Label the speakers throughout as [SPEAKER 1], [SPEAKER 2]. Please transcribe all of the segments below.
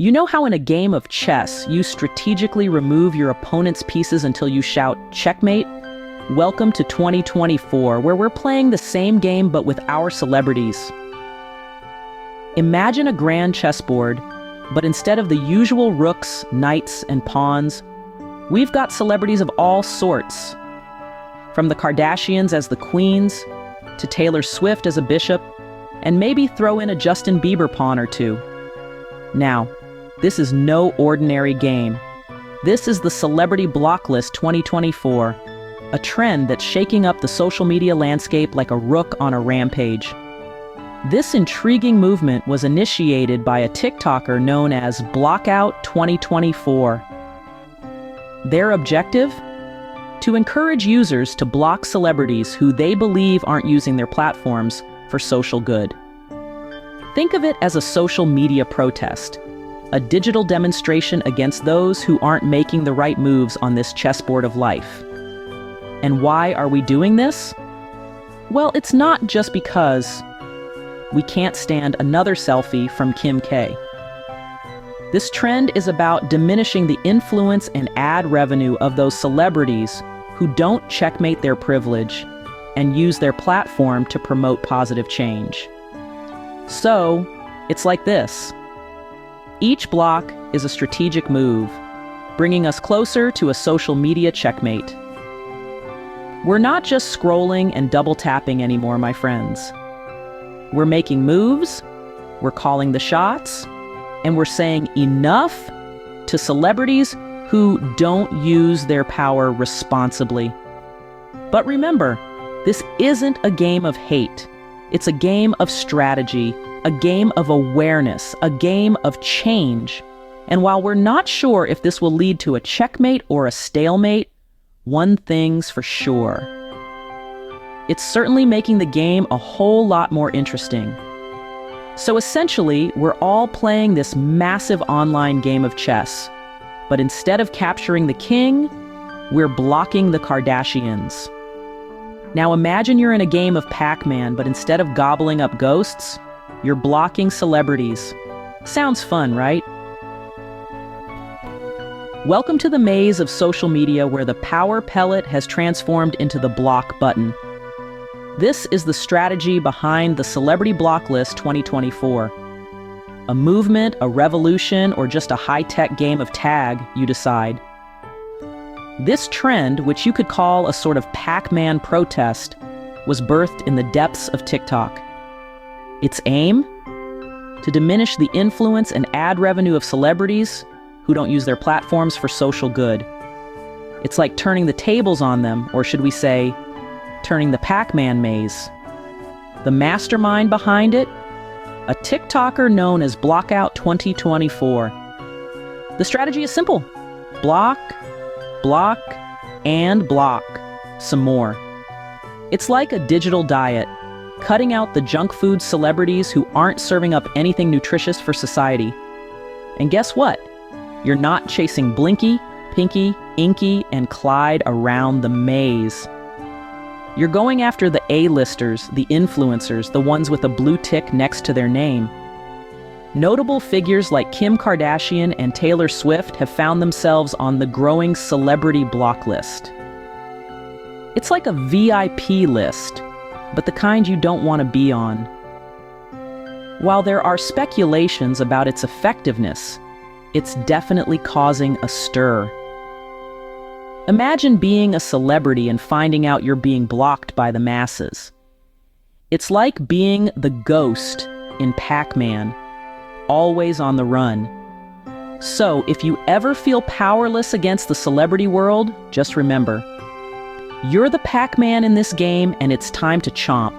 [SPEAKER 1] You know how in a game of chess, you strategically remove your opponent's pieces until you shout, "Checkmate"? Welcome to 2024, where we're playing the same game but with our celebrities. Imagine a grand chessboard, but instead of the usual rooks, knights, and pawns, we've got celebrities of all sorts. From the Kardashians as the queens, to Taylor Swift as a bishop, and maybe throw in a Justin Bieber pawn or two. Now, this is no ordinary game. This is the Celebrity Block List 2024, a trend that's shaking up the social media landscape like a rook on a rampage. This intriguing movement was initiated by a TikToker known as BLOCKOUT 2024. Their objective? To encourage users to block celebrities who they believe aren't using their platforms for social good. Think of it as a social media protest, a digital demonstration against those who aren't making the right moves on this chessboard of life. And why are we doing this? Well, it's not just because we can't stand another selfie from Kim K. This trend is about diminishing the influence and ad revenue of those celebrities who don't checkmate their privilege and use their platform to promote positive change. So, it's like this. Each block is a strategic move, bringing us closer to a social media checkmate. We're not just scrolling and double tapping anymore, my friends. We're making moves, we're calling the shots, and we're saying enough to celebrities who don't use their power responsibly. But remember, this isn't a game of hate. It's a game of strategy, a game of awareness, a game of change. And while we're not sure if this will lead to a checkmate or a stalemate, one thing's for sure. It's certainly making the game a whole lot more interesting. So essentially, we're all playing this massive online game of chess. But instead of capturing the king, we're blocking the Kardashians. Now imagine you're in a game of Pac-Man, but instead of gobbling up ghosts, you're blocking celebrities. Sounds fun, right? Welcome to the maze of social media where the power pellet has transformed into the block button. This is the strategy behind the Celebrity Block List 2024. A movement, a revolution, or just a high-tech game of tag, you decide. This trend, which you could call a sort of Pac-Man protest, was birthed in the depths of TikTok. Its aim? To diminish the influence and ad revenue of celebrities who don't use their platforms for social good. It's like turning the tables on them, or should we say, turning the Pac-Man maze. The mastermind behind it? A TikToker known as BLOCKOUT 2024. The strategy is simple. Block, block, and block some more. It's like a digital diet, cutting out the junk food celebrities who aren't serving up anything nutritious for society. And guess what? You're not chasing Blinky, Pinky, Inky, and Clyde around the maze. You're going after the A-listers, the influencers, the ones with a blue tick next to their name. Notable figures like Kim Kardashian and Taylor Swift have found themselves on the growing celebrity block list. It's like a VIP list, but the kind you don't want to be on. While there are speculations about its effectiveness, it's definitely causing a stir. Imagine being a celebrity and finding out you're being blocked by the masses. It's like being the ghost in Pac-Man, always on the run. So, if you ever feel powerless against the celebrity world, just remember, you're the Pac-Man in this game and it's time to chomp.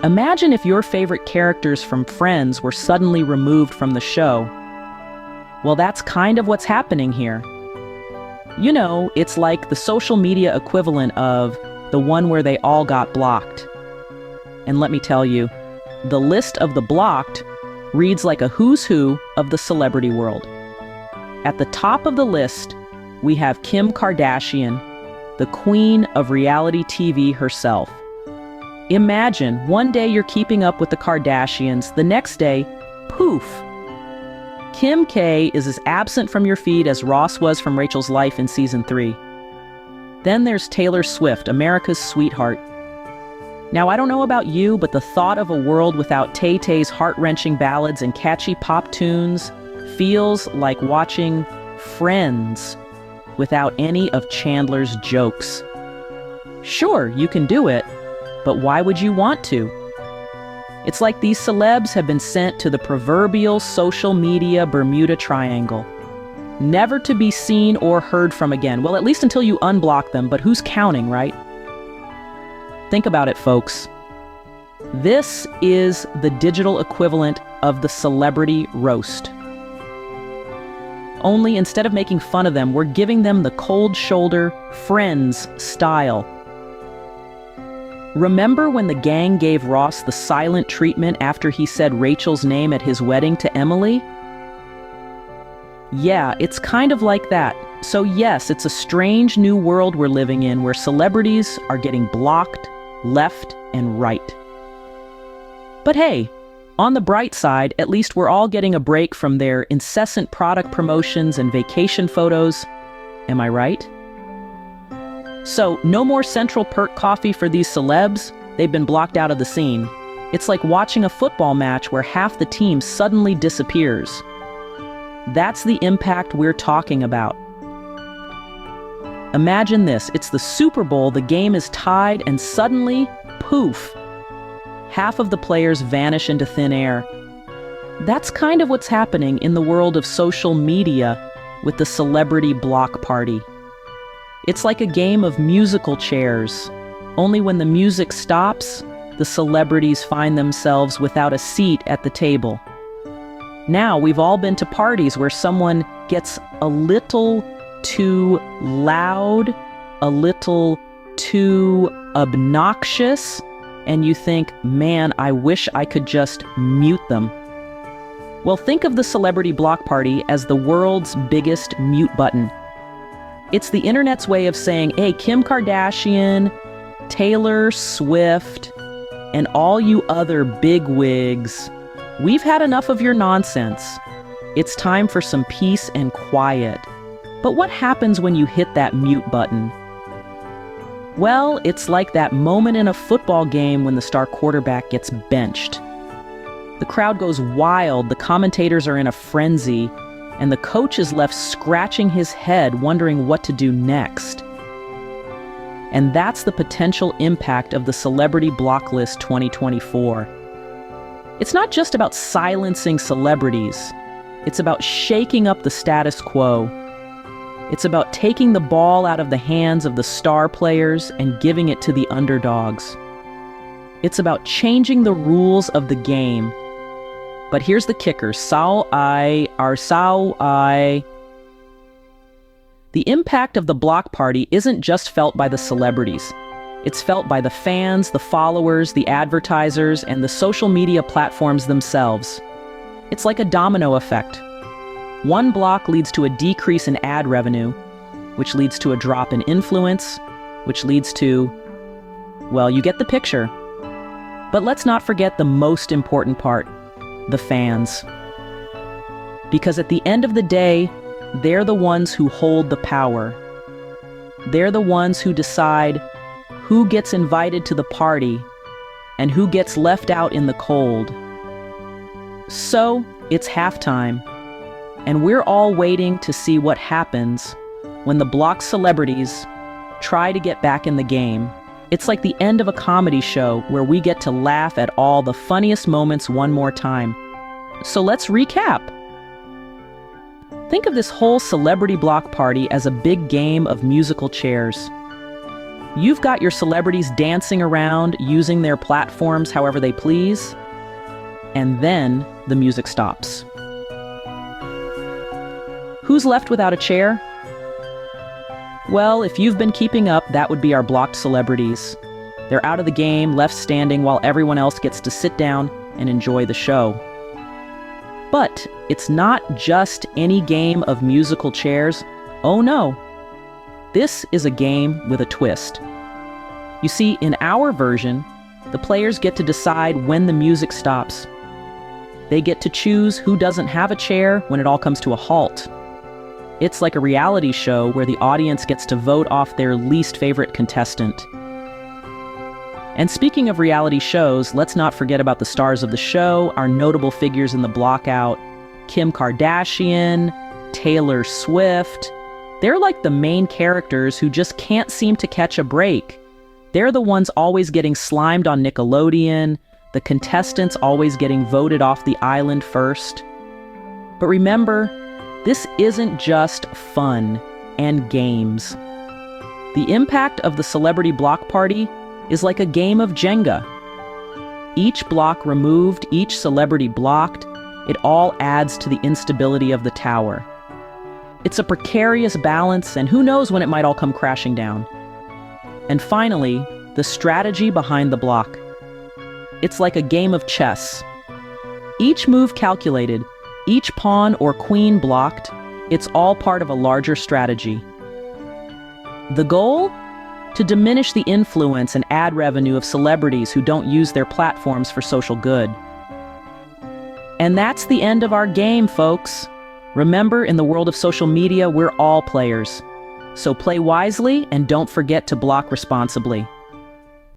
[SPEAKER 1] Imagine if your favorite characters from Friends were suddenly removed from the show. Well, that's kind of what's happening here. You know, it's like the social media equivalent of the one where they all got blocked. And let me tell you, the list of the blocked reads like a who's who of the celebrity world. At the top of the list, we have Kim Kardashian, the queen of reality TV herself. Imagine one day you're keeping up with the Kardashians, the next day, poof, Kim K is as absent from your feed as Ross was from Rachel's life in season 3. Then there's Taylor Swift, America's sweetheart. Now, I don't know about you, but the thought of a world without Tay-Tay's heart-wrenching ballads and catchy pop tunes feels like watching Friends without any of Chandler's jokes. Sure, you can do it, but why would you want to? It's like these celebs have been sent to the proverbial social media Bermuda Triangle, never to be seen or heard from again. Well, at least until you unblock them, but who's counting, right? Think about it, folks. This is the digital equivalent of the celebrity roast. Only instead of making fun of them, we're giving them the cold shoulder, Friends style. Remember when the gang gave Ross the silent treatment after he said Rachel's name at his wedding to Emily? Yeah, it's kind of like that. So yes, it's a strange new world we're living in where celebrities are getting blocked left and right. But hey, on the bright side, at least we're all getting a break from their incessant product promotions and vacation photos. Am I right? So, no more Central Perk coffee for these celebs. They've been blocked out of the scene. It's like watching a football match where half the team suddenly disappears. That's the impact we're talking about. Imagine this, it's the Super Bowl, the game is tied, and suddenly, poof, half of the players vanish into thin air. That's kind of what's happening in the world of social media with the celebrity block party. It's like a game of musical chairs, only when the music stops, the celebrities find themselves without a seat at the table. Now, we've all been to parties where someone gets a little too loud, a little too obnoxious, and you think, man, I wish I could just mute them. Well, think of the celebrity block party as the world's biggest mute button. It's the internet's way of saying, hey, Kim Kardashian, Taylor Swift, and all you other bigwigs, we've had enough of your nonsense. It's time for some peace and quiet. But what happens when you hit that mute button? Well, it's like that moment in a football game when the star quarterback gets benched. The crowd goes wild, the commentators are in a frenzy, and the coach is left scratching his head, wondering what to do next. And that's the potential impact of the Celebrity Block List 2024. It's not just about silencing celebrities. It's about shaking up the status quo. It's about taking the ball out of the hands of the star players and giving it to the underdogs. It's about changing the rules of the game. But here's the kicker, The impact of the block party isn't just felt by the celebrities. It's felt by the fans, the followers, the advertisers, and the social media platforms themselves. It's like a domino effect. One block leads to a decrease in ad revenue, which leads to a drop in influence, which leads to, well, you get the picture. But let's not forget the most important part. The fans. Because at the end of the day, they're the ones who hold the power. They're the ones who decide who gets invited to the party and who gets left out in the cold. So, it's halftime, and we're all waiting to see what happens when the blocked celebrities try to get back in the game. It's like the end of a comedy show where we get to laugh at all the funniest moments one more time. So let's recap. Think of this whole celebrity block party as a big game of musical chairs. You've got your celebrities dancing around, using their platforms however they please, and then the music stops. Who's left without a chair? Well, if you've been keeping up, that would be our blocked celebrities. They're out of the game, left standing while everyone else gets to sit down and enjoy the show. But it's not just any game of musical chairs. Oh no. This is a game with a twist. You see, in our version, the players get to decide when the music stops. They get to choose who doesn't have a chair when it all comes to a halt. It's like a reality show where the audience gets to vote off their least favorite contestant. And speaking of reality shows, let's not forget about the stars of the show, our notable figures in the Blockout: Kim Kardashian, Taylor Swift. They're like the main characters who just can't seem to catch a break. They're the ones always getting slimed on Nickelodeon, the contestants always getting voted off the island first. But remember, this isn't just fun and games. The impact of the celebrity block party is like a game of Jenga. Each block removed, each celebrity blocked, it all adds to the instability of the tower. It's a precarious balance, and who knows when it might all come crashing down. And finally, the strategy behind the block. It's like a game of chess. Each move calculated, each pawn or queen blocked, it's all part of a larger strategy. The goal? To diminish the influence and ad revenue of celebrities who don't use their platforms for social good. And that's the end of our game, folks. Remember, in the world of social media, we're all players. So play wisely and don't forget to block responsibly.